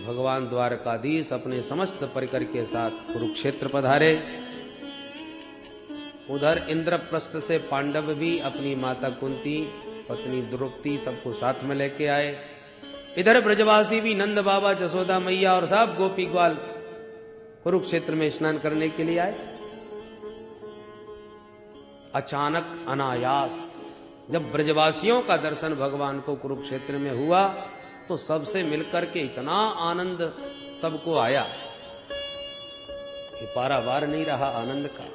भगवान द्वारकाधीश अपने समस्त परिकर के साथ कुरुक्षेत्र पधारे। उधर इंद्रप्रस्थ से पांडव भी अपनी माता कुंती, पत्नी द्रौपदी सबको साथ में लेके आए। इधर ब्रजवासी भी नंद बाबा, जसोदा मैया और सब गोपी ग्वाल कुरुक्षेत्र में स्नान करने के लिए आए। अचानक अनायास जब ब्रजवासियों का दर्शन भगवान को कुरुक्षेत्र में हुआ तो सबसे मिलकर के इतना आनंद सबको आया कि पारावार नहीं रहा आनंद का।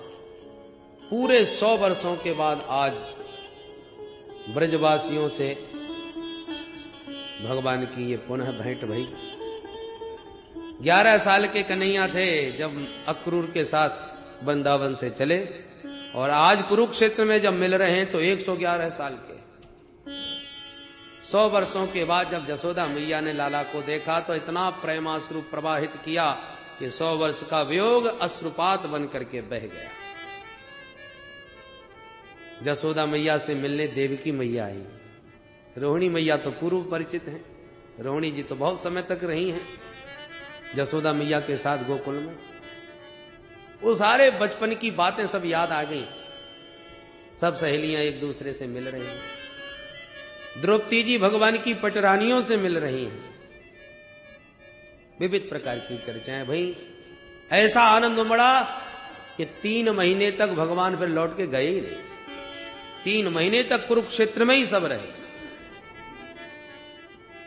पूरे 100 वर्षों के बाद आज ब्रजवासियों से भगवान की ये पुनः भेंट भई। 11 साल के कन्हैया थे जब अक्रूर के साथ वृंदावन से चले, और आज कुरुक्षेत्र में जब मिल रहे हैं तो 111 साल के। 100 वर्षों के बाद जब जसोदा मैया ने लाला को देखा तो इतना प्रेमाश्रु प्रवाहित किया कि 100 वर्ष का वियोग अश्रुपात बन करके बह गया। जसोदा मैया से मिलने देवकी मैया आई। रोहिणी मैया तो पूर्व परिचित हैं, रोहिणी जी तो बहुत समय तक रही हैं जसोदा मैया के साथ गोकुल में। वो सारे बचपन की बातें सब याद आ गई। सब सहेलियां एक दूसरे से मिल रही हैं। द्रौपदी जी भगवान की पटरानियों से मिल रही हैं। विविध प्रकार की चर्चाएं भाई। ऐसा आनंद उमड़ा कि 3 महीने तक भगवान फिर लौट के गए ही नहीं। 3 महीने तक कुरुक्षेत्र में ही सब रहे,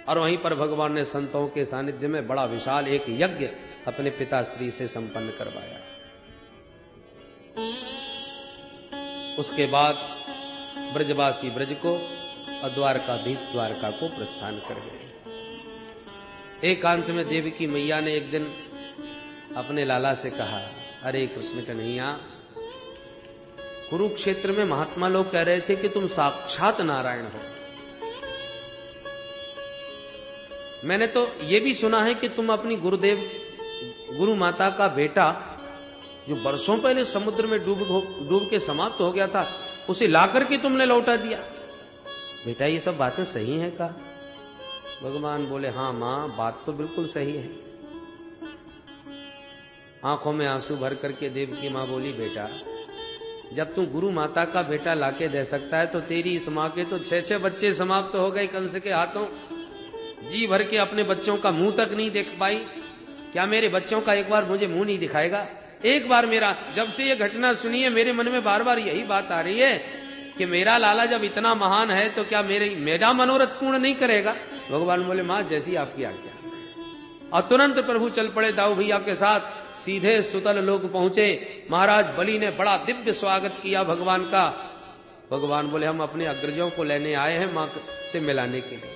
और वहीं पर भगवान ने संतों के सानिध्य में बड़ा विशाल एक यज्ञ अपने पिताश्री से संपन्न करवाया। उसके बाद ब्रजवासी ब्रज को और द्वारकाधीश द्वारका को प्रस्थान कर गए। एकांत में देवकी मैया ने एक दिन अपने लाला से कहा, अरे कृष्ण कन्हैया, कुरुक्षेत्र में महात्मा लोग कह रहे थे कि तुम साक्षात नारायण हो। मैंने तो यह भी सुना है कि तुम अपनी गुरु माता का बेटा जो वर्षों पहले समुद्र में डूब के समाप्त हो गया था, उसे लाकर के तुमने लौटा दिया। बेटा ये सब बातें सही हैं का? भगवान बोले, हाँ मां, बात तो बिल्कुल सही है। आंखों में आंसू भर करके देवकी मां बोली, बेटा जब तू गुरु माता का बेटा लाके दे सकता है तो तेरी इस मां के तो 6 बच्चे समाप्त हो गए कंस के हाथों। जी भर के अपने बच्चों का मुंह तक नहीं देख पाई। क्या मेरे बच्चों का एक बार मुझे मुंह नहीं दिखाएगा? एक बार मेरा, जब से ये घटना सुनी है मेरे मन में बार बार यही बात आ रही है कि मेरा लाला जब इतना महान है तो क्या मेरा मनोरथ पूर्ण नहीं करेगा? भगवान बोले, मां जैसी आपकी आज्ञा। और तुरंत प्रभु चल पड़े दाऊ भैया के साथ, सीधे सुतल लोग पहुंचे। महाराज बलि ने बड़ा दिव्य स्वागत किया भगवान का। भगवान बोले, हम अपने अग्रजों को लेने आए हैं मां से मिलाने के लिए।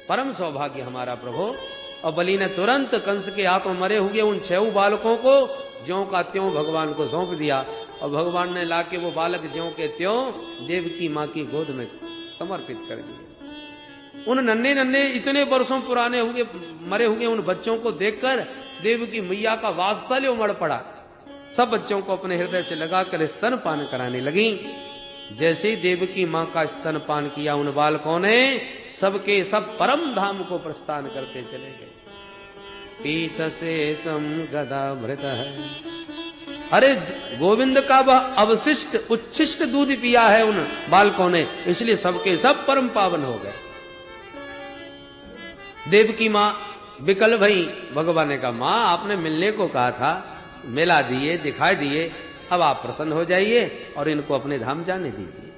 परम सौभाग्य हमारा प्रभु। और बलि ने तुरंत कंस के हाथों मरे हुए उन 6 बालकों को ज्यों का त्यों भगवान को सौंप दिया, और भगवान ने लाके वो बालक ज्यों के त्यों देवकी मां की गोद में समर्पित कर दिए। उन नन्हे नन्हे इतने वर्षों पुराने हुए मरे हुए उन बच्चों को देखकर देवकी मैया का वात्सल्य उमड़ पड़ा। सब बच्चों को अपने हृदय से लगाकर स्तनपान कराने लगी। जैसे ही देवकी मां का स्तनपान किया, उन बालकों ने सबके सब परम धाम को प्रस्थान करते चले गए। पीत से सम गदा भृत है। अरे गोविंद का वह अवशिष्ट उच्छिष्ट दूध पिया है उन बालकों ने, इसलिए सबके सब परम पावन हो गए। देवकी मां विकल भई। भगवान ने कहा, मां आपने मिलने को कहा था, मिला दिए, दिखाई दिए, अब आप प्रसन्न हो जाइए और इनको अपने धाम जाने दीजिए।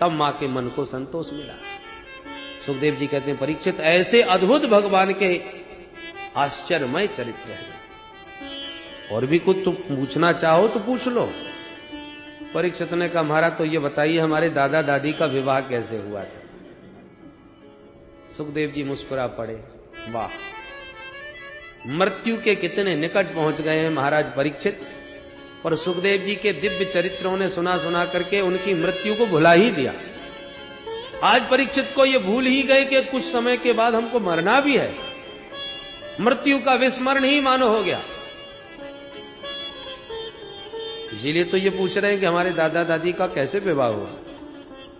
तब मां के मन को संतोष मिला। सुखदेव जी कहते हैं, परीक्षित ऐसे अद्भुत भगवान के आश्चर्यमय चरित्र है। और भी कुछ तुम पूछना चाहो तो पूछ लो। परीक्षित ने कहा, हमारा तो ये बताइए हमारे दादा दादी का विवाह कैसे हुआ था? सुखदेव जी मुस्कुरा पड़े, वाह, मृत्यु के कितने निकट पहुंच गए हैं महाराज परीक्षित। पर सुखदेव जी के दिव्य चरित्रों ने सुना सुना करके उनकी मृत्यु को भुला ही दिया। आज परीक्षित को ये भूल ही गए कि कुछ समय के बाद हमको मरना भी है। मृत्यु का विस्मरण ही मानो हो गया। इसीलिए तो ये पूछ रहे हैं कि हमारे दादा दादी का कैसे विवाह हुआ।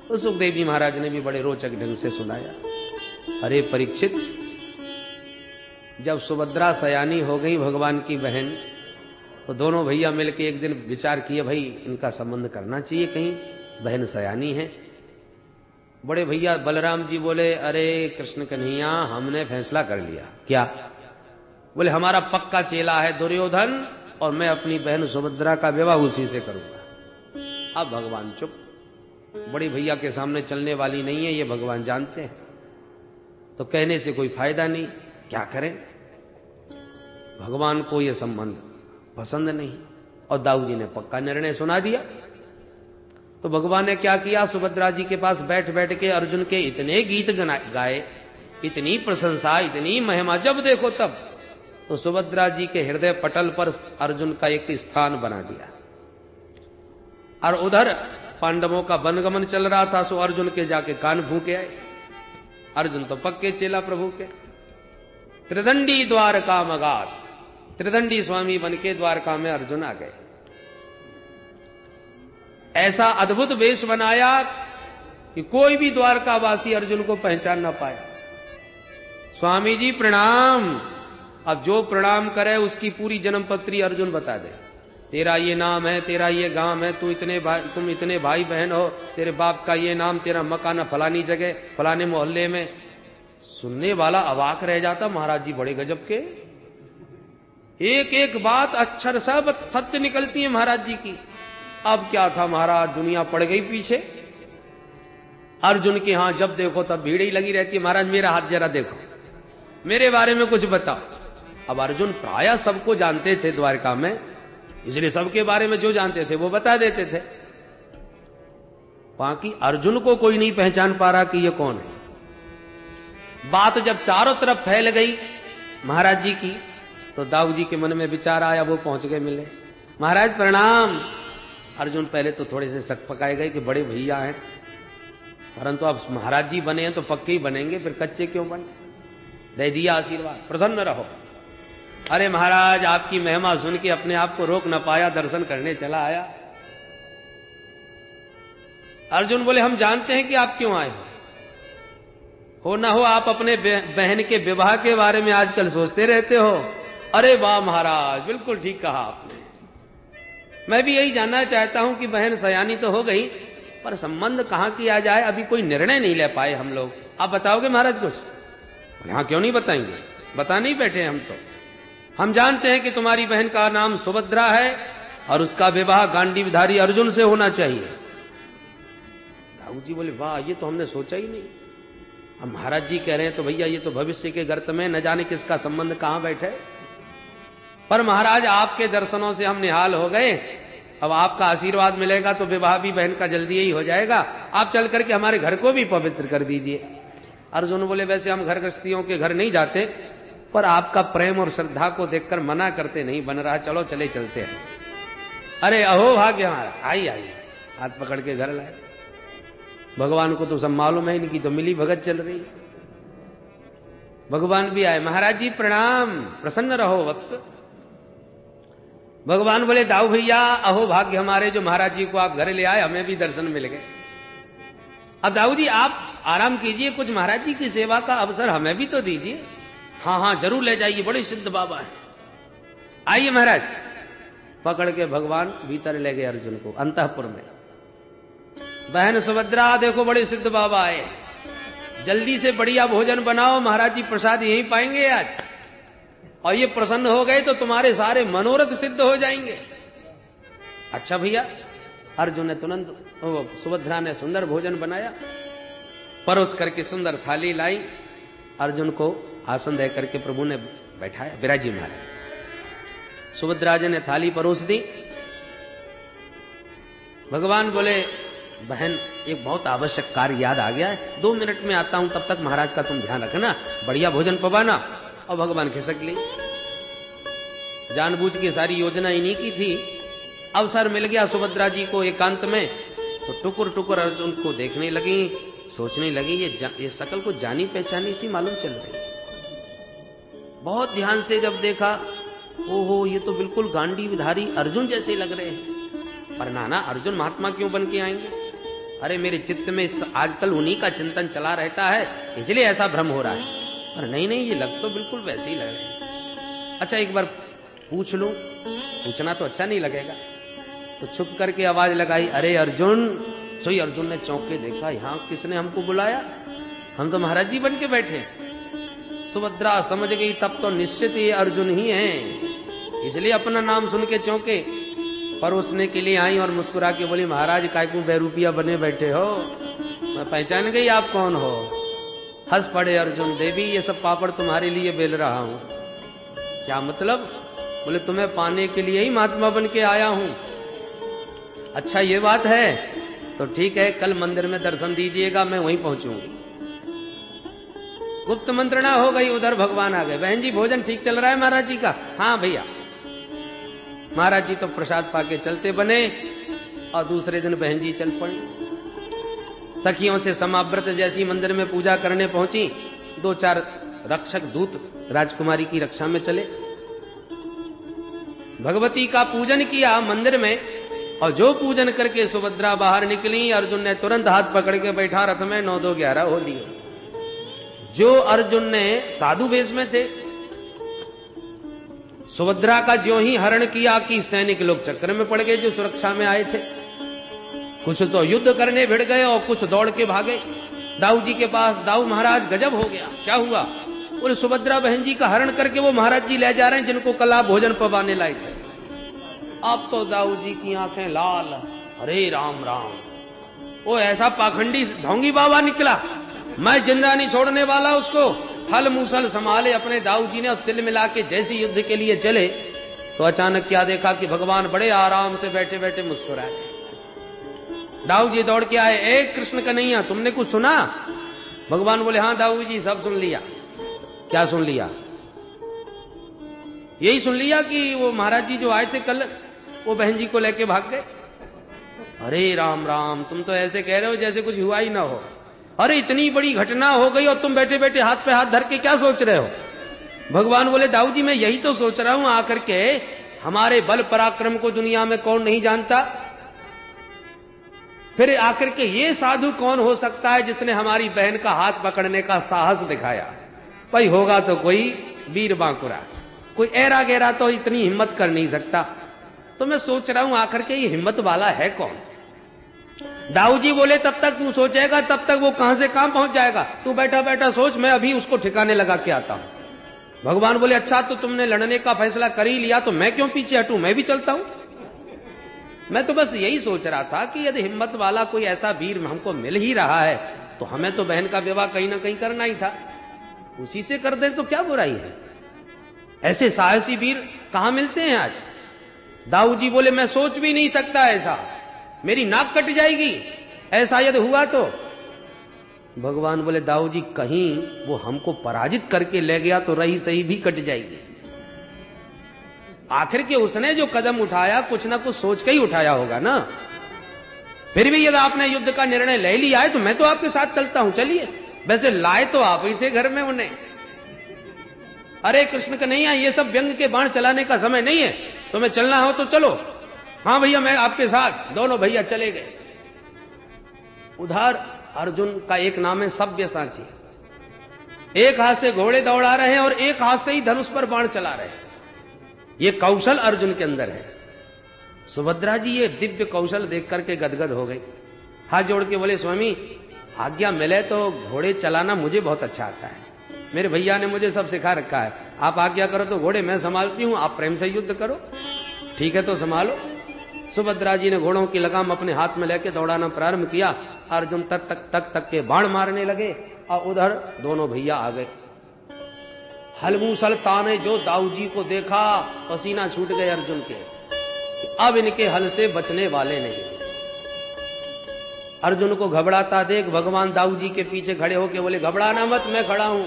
तो सुखदेव जी महाराज ने भी बड़े रोचक ढंग से सुनाया। अरे परीक्षित, जब सुभद्रा सयानी हो गई भगवान की बहन, तो दोनों भैया मिलके एक दिन विचार किए, भाई इनका संबंध करना चाहिए, कहीं बहन सयानी है। बड़े भैया बलराम जी बोले, अरे कृष्ण कन्हैया, हमने फैसला कर लिया। क्या? बोले हमारा पक्का चेला है दुर्योधन, और मैं अपनी बहन सुभद्रा का विवाह उसी से करूंगा। अब भगवान चुप, बड़ी भैया के सामने चलने वाली नहीं है, ये भगवान जानते हैं, तो कहने से कोई फायदा नहीं, क्या करें। भगवान को यह संबंध पसंद नहीं, और दाऊ जी ने पक्का निर्णय सुना दिया। तो भगवान ने क्या किया, सुभद्रा जी के पास बैठ बैठ के अर्जुन के इतने गीत गाए, इतनी प्रशंसा, इतनी महिमा, जब देखो तब। तो सुभद्रा जी के हृदय पटल पर अर्जुन का एक स्थान बना दिया। और उधर पांडवों का वनगमन चल रहा था, सो अर्जुन के जाके कान भूके आए। अर्जुन तो पक्के चेला प्रभु के। त्रिदंडी द्वारका मगात, त्रिदंडी स्वामी बन के द्वारका में अर्जुन आ गए। ऐसा अद्भुत वेश बनाया कि कोई भी द्वारकावासी अर्जुन को पहचान ना पाया। स्वामी जी प्रणाम। अब जो प्रणाम करे उसकी पूरी जन्मपत्री अर्जुन बता दे। तेरा ये नाम है, तेरा ये गांव है, तुम इतने भाई बहन हो, तेरे बाप का ये नाम, तेरा मकान फलानी जगह, फलाने मोहल्ले में। सुनने वाला अवाक रह जाता, महाराज जी बड़े गजब के, एक एक बात अक्षर सब सत्य निकलती है महाराज जी की। अब क्या था महाराज, दुनिया पड़ गई पीछे। अर्जुन के हां जब देखो तब भीड़ ही लगी रहती है, महाराज मेरा हाथ जरा देखो, मेरे बारे में कुछ बताओ। अब अर्जुन प्रायः सबको जानते थे द्वारका में, इसलिए सबके बारे में जो जानते थे वो बता देते थे। बाकी अर्जुन को कोई नहीं पहचान पा रहा कि ये कौन है। बात जब चारों तरफ फैल गई महाराज जी की, तो दाऊ जी के मन में विचार आया, वो पहुंच गए मिले। महाराज प्रणाम। अर्जुन पहले तो थोड़े से सक पकाए गए कि बड़े भैया हैं, परंतु अब महाराज जी बने हैं तो पक्के ही बनेंगे, फिर कच्चे क्यों बने। दे दिया आशीर्वाद, प्रसन्न रहो। अरे महाराज आपकी महिमा सुन के अपने आप को रोक न पाया, दर्शन करने चला आया। अर्जुन बोले हम जानते हैं कि आप क्यों आए हो ना हो आप अपने बहन के विवाह के बारे में आजकल सोचते रहते हो। अरे वाह महाराज, बिल्कुल ठीक कहा आपने। मैं भी यही जानना चाहता हूं कि बहन सयानी तो हो गई, पर संबंध कहां किया जाए, अभी कोई निर्णय नहीं ले पाए हम लोग। आप बताओगे महाराज कुछ? हाँ क्यों नहीं बताएंगे, बता नहीं बैठे हम तो। हम जानते हैं कि तुम्हारी बहन का नाम सुभद्रा है और उसका विवाह गांडीवधारी अर्जुन से होना चाहिए। दाऊ जी बोले वाह, ये तो हमने सोचा ही नहीं। अब महाराज जी कह रहे हैं तो भैया ये तो भविष्य के गर्त में न जाने किसका संबंध कहां बैठे। पर महाराज आपके दर्शनों से हम निहाल हो गए, अब आपका आशीर्वाद मिलेगा तो विवाह भी बहन का जल्दी ही हो जाएगा। आप चल करके हमारे घर को भी पवित्र कर दीजिए। अर्जुन बोले वैसे हम घर गृहस्थियों के घर नहीं जाते, पर आपका प्रेम और श्रद्धा को देखकर मना करते नहीं बन रहा, चलो चले चलते हैं। अरे अहो भाग्य हमारा, आई हाथ पकड़ के घर लाए। भगवान को तो सब मालूम है, इनकी तो मिली भगत चल रही। भगवान भी आए, महाराज जी प्रणाम, प्रसन्न रहो वत्स। भगवान बोले दाऊ भैया अहो भाग्य हमारे, जो महाराज जी को आप घर ले आए, हमें भी दर्शन मिल गए। अब दाऊ जी आप आराम कीजिए, कुछ महाराज जी की सेवा का अवसर हमें भी तो दीजिए। हाँ हाँ जरूर ले जाइए, बड़े सिद्ध बाबा है, आइए महाराज। पकड़ के भगवान भीतर ले गए अर्जुन को अंतःपुर में। बहन सुभद्रा देखो बड़े सिद्ध बाबा आए, जल्दी से बढ़िया भोजन बनाओ, महाराज जी प्रसाद यहीं पाएंगे आज, और ये प्रसन्न हो गए तो तुम्हारे सारे मनोरथ सिद्ध हो जाएंगे। अच्छा भैया। अर्जुन ने तुरंत, सुभद्रा ने सुंदर भोजन बनाया, परोस करके सुंदर थाली लाई, अर्जुन को आसन दे करके प्रभु ने बैठाया, विराजी महाराज। सुभद्रा जी ने थाली परोस दी। भगवान बोले बहन एक बहुत आवश्यक कार्य याद आ गया है, 2 मिनट में आता हूं, तब तक महाराज का तुम ध्यान रखना, बढ़िया भोजन पवाना। और भगवान खिसक ली, जानबूझ के सारी योजना इन्हीं की थी। अवसर मिल गया सुभद्रा जी को एकांत में, तो टुकुर टुकुर अर्जुन को देखने लगी, सोचने लगी ये शकल को जानी पहचानी सी मालूम चल रही। बहुत ध्यान से जब देखा, ओहो ये तो बिल्कुल गांडीवधारी अर्जुन जैसे लग रहे हैं। पर नाना अर्जुन महात्मा क्यों बन के आएंगे? अरे मेरे चित्त में आजकल उन्हीं का चिंतन चला रहता है, इसलिए ऐसा भ्रम हो रहा है। पर नहीं नहीं, ये लग तो बिल्कुल वैसे ही लग रहे हैं। अच्छा एक बार पूछ लूं, पूछना तो अच्छा नहीं लगेगा। तो छुप करके आवाज लगाई, अरे अर्जुन। सोई अर्जुन ने चौंक के देखा, यहां किसने हमको बुलाया? हम तो महाराज जी बन के बैठे। सुभद्रा समझ गई तब तो निश्चित ये अर्जुन ही हैं, इसलिए अपना नाम सुन के चौंके। परोसने के लिए आई और मुस्कुरा के बोली, महाराज काय को बेरूपिया बने बैठे हो? मैं पहचान गई आप कौन हो। हंस पड़े अर्जुन, देवी ये सब पापड़ तुम्हारे लिए बेल रहा हूं। क्या मतलब? बोले तुम्हें पाने के लिए ही महात्मा बन के आया हूं। अच्छा ये बात है, तो ठीक है, कल मंदिर में दर्शन दीजिएगा, मैं वहीं पहुंचूंगी। गुप्त मंत्रणा हो गई, उधर भगवान आ गए। बहन जी भोजन ठीक चल रहा है महाराज जी का? हाँ भैया। महाराज जी तो प्रसाद पाके चलते बने और दूसरे दिन बहन जी चल पड़ी। सखियों से समाव्रत जैसी मंदिर में पूजा करने पहुंची, 2-4 रक्षक दूत राजकुमारी की रक्षा में चले। भगवती का पूजन किया मंदिर में, और जो पूजन करके सुभद्रा बाहर निकली, अर्जुन ने तुरंत हाथ पकड़ के बैठा रथ में, 9-2-11 हो लिए। जो अर्जुन ने साधु वेश में थे, सुभद्रा का ज्यों ही हरण किया कि सैनिक लोग चक्कर में पड़ गए जो सुरक्षा में आए थे। कुछ तो युद्ध करने भिड़ गए और कुछ दौड़ के भागे दाऊ जी के पास। दाऊ महाराज गजब हो गया, क्या हुआ? बोले सुभद्रा बहन जी का हरण करके वो महाराज जी ले जा रहे हैं जिनको कल आप भोजन पवाने लाए थे। अब तो दाऊ जी की आंखें लाल, अरे राम राम, वो ऐसा पाखंडी ढोंगी बाबा निकला, मैं जिंदा नहीं छोड़ने वाला उसको। हल मूसल संभाले अपने दाऊ जी ने और तिल मिला के जैसे युद्ध के लिए चले, तो अचानक क्या देखा कि भगवान बड़े आराम से बैठे बैठे मुस्कुराए। दाऊ जी दौड़ के आए, ए कृष्ण कन्हैया तुमने कुछ सुना? भगवान बोले, हाँ दाऊ जी सब सुन लिया। क्या सुन लिया? यही सुन लिया कि वो महाराज जी जो आए थे कल, वो बहन जी को लेके भाग गए। अरे राम राम, तुम तो ऐसे कह रहे हो जैसे कुछ हुआ ही ना हो। अरे इतनी बड़ी घटना हो गई और तुम बैठे बैठे हाथ पे हाथ धर के क्या सोच रहे हो? भगवान बोले, दाऊ जी मैं यही तो सोच रहा हूं, आकर के हमारे बल पराक्रम को दुनिया में कौन नहीं जानता, फिर आकर के ये साधु कौन हो सकता है जिसने हमारी बहन का हाथ पकड़ने का साहस दिखाया? भाई होगा तो कोई वीर बांकुरा, कोई ऐरा गहरा तो इतनी हिम्मत कर नहीं सकता। तो मैं सोच रहा हूं आकर के ये हिम्मत वाला है कौन? दाऊ जी बोले, तब तक तू सोचेगा तब तक वो कहां से कहां पहुंच जाएगा, तू बैठा बैठा सोच, मैं अभी उसको ठिकाने लगा के आता हूं। भगवान बोले, अच्छा तो तुमने लड़ने का फैसला कर ही लिया तो मैं क्यों पीछे हटूं, मैं भी चलता हूं। मैं तो बस यही सोच रहा था कि यदि हिम्मत वाला कोई ऐसा वीर हमको मिल ही रहा है तो हमें तो बहन का विवाह कहीं ना कहीं करना ही था, उसी से कर दे तो क्या बुराई है। ऐसे साहसी वीर कहां मिलते हैं आज? दाऊ जी बोले, मैं सोच भी नहीं सकता ऐसा, मेरी नाक कट जाएगी ऐसा यदि हुआ तो। भगवान बोले, दाऊ जी कहीं वो हमको पराजित करके ले गया तो रही सही भी कट जाएगी। आखिर के उसने जो कदम उठाया कुछ ना कुछ सोच के ही उठाया होगा ना। फिर भी यदि आपने युद्ध का निर्णय ले लिया है तो मैं तो आपके साथ चलता हूं, चलिए। वैसे लाए तो आप ही थे घर में उन्हें। अरे कृष्ण कन्हैया ये सब व्यंग के बाण चलाने का समय नहीं है, तुम्हें चलना हो तो चलो। हाँ भैया मैं आपके साथ। दोनों भैया चले गए। उधर अर्जुन का एक नाम है सव्यसाची, एक हाथ से घोड़े दौड़ा रहे हैं और एक हाथ से ही धनुष पर बाण चला रहे हैं। ये कौशल अर्जुन के अंदर है। सुभद्रा जी ये दिव्य कौशल देख करके गदगद हो गई, हाथ जोड़ के बोले, स्वामी आज्ञा मिले तो घोड़े चलाना मुझे बहुत अच्छा आता है, मेरे भैया ने मुझे सब सिखा रखा है, आप आज्ञा करो तो घोड़े मैं संभालती हूं, आप प्रेम से युद्ध करो। ठीक है तो संभालो। सुभद्रा जी ने घोड़ों की लगाम अपने हाथ में लेके दौड़ाना प्रारंभ किया। अर्जुन तक के बाण मारने लगे और उधर दोनों भैया आ गए। हलमूसल ताने जो दाऊ जी को देखा, पसीना छूट गए अर्जुन के, अब इनके हल से बचने वाले नहीं। अर्जुन को घबराता देख भगवान दाऊ जी के पीछे खड़े होके बोले, घबराना मत, मैं खड़ा हूं,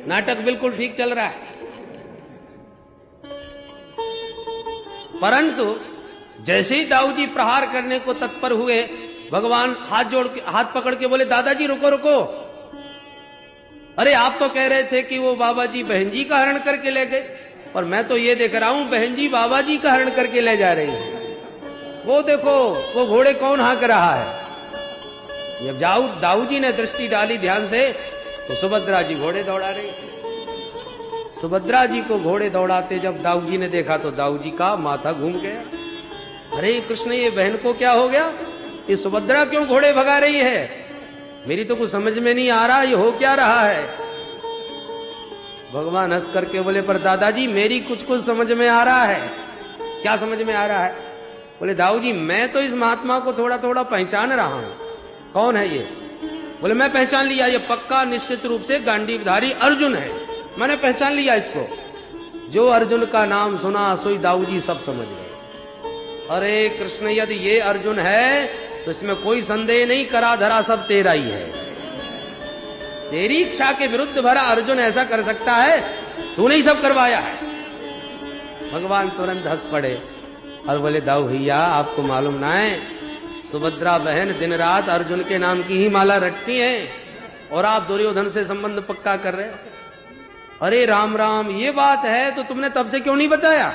नाटक बिल्कुल ठीक चल रहा है। परंतु जैसे ही दाऊ जी प्रहार करने को तत्पर हुए, भगवान हाथ पकड़ के बोले, दादाजी रुको रुको, अरे आप तो कह रहे थे कि वो बाबा जी बहन जी का हरण करके ले गए, और मैं तो ये देख रहा हूं बहन जी बाबा जी का हरण करके ले जा रही है। वो देखो वो घोड़े कौन हाँक रहा है। जब दाऊ जी ने दृष्टि डाली ध्यान से तो सुभद्रा जी घोड़े दौड़ा रही। सुभद्रा जी को घोड़े दौड़ाते जब दाऊ जी ने देखा तो दाऊ जी का माथा घूम गया। अरे कृष्ण, ये बहन को क्या हो गया? ये सुभद्रा क्यों घोड़े भगा रही है? मेरी तो कुछ समझ में नहीं आ रहा, ये हो क्या रहा है? भगवान हंस करके बोले, पर दादाजी मेरी कुछ समझ में आ रहा है। क्या समझ में आ रहा है? बोले दाऊ जी, मैं तो इस महात्मा को थोड़ा थोड़ा पहचान रहा हूं। कौन है ये? बोले मैं पहचान लिया, ये पक्का निश्चित रूप से गांडीवधारी अर्जुन है। मैंने पहचान लिया इसको। जो अर्जुन का नाम सुना सोई दाऊ जी सब समझ गए। अरे कृष्ण, यदि ये अर्जुन है तो इसमें कोई संदेह नहीं, करा धरा सब तेरा ही है। तेरी इच्छा के विरुद्ध भरा अर्जुन ऐसा कर सकता है? तूने ही सब करवाया है। भगवान तुरंत हंस पड़े और बोले दाऊ भैया, आपको मालूम ना है, सुभद्रा बहन दिन रात अर्जुन के नाम की ही माला रटती है और आप दुर्योधन से संबंध पक्का कर रहे हो। अरे राम राम, ये बात है तो तुमने तब से क्यों नहीं बताया?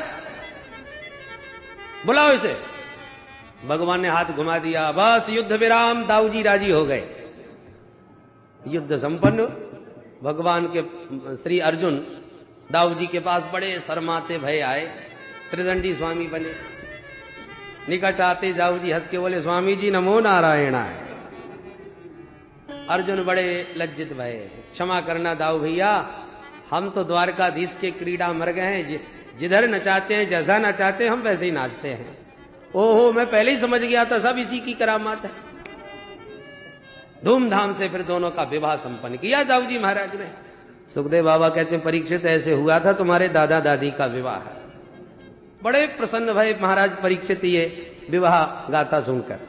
बुलाओ इसे। भगवान ने हाथ घुमा दिया, बस युद्ध विराम। दाऊ जी राजी हो गए। युद्ध संपन्न। भगवान के श्री अर्जुन दाऊ जी के पास बड़े शर्माते भय आए, त्रिदंडी स्वामी बने। निकट आते दाऊ जी हंस के बोले, स्वामी जी नमो नारायणाय। अर्जुन बड़े लज्जित भय, क्षमा करना दाऊ भैया, हम तो द्वारकाधीश के क्रीड़ा मर गए हैं। जिधर नचाते हैं, जैसा नचाते हैं हम वैसे ही नाचते हैं। ओहो, मैं पहले ही समझ गया था, सब इसी की करामात है। धूमधाम से फिर दोनों का विवाह संपन्न किया दाऊ जी महाराज ने। सुखदेव बाबा कहते हैं, परीक्षित ऐसे हुआ था तुम्हारे दादा दादी का विवाह है। बड़े प्रसन्न भय महाराज परीक्षित ये विवाह गाथा सुनकर।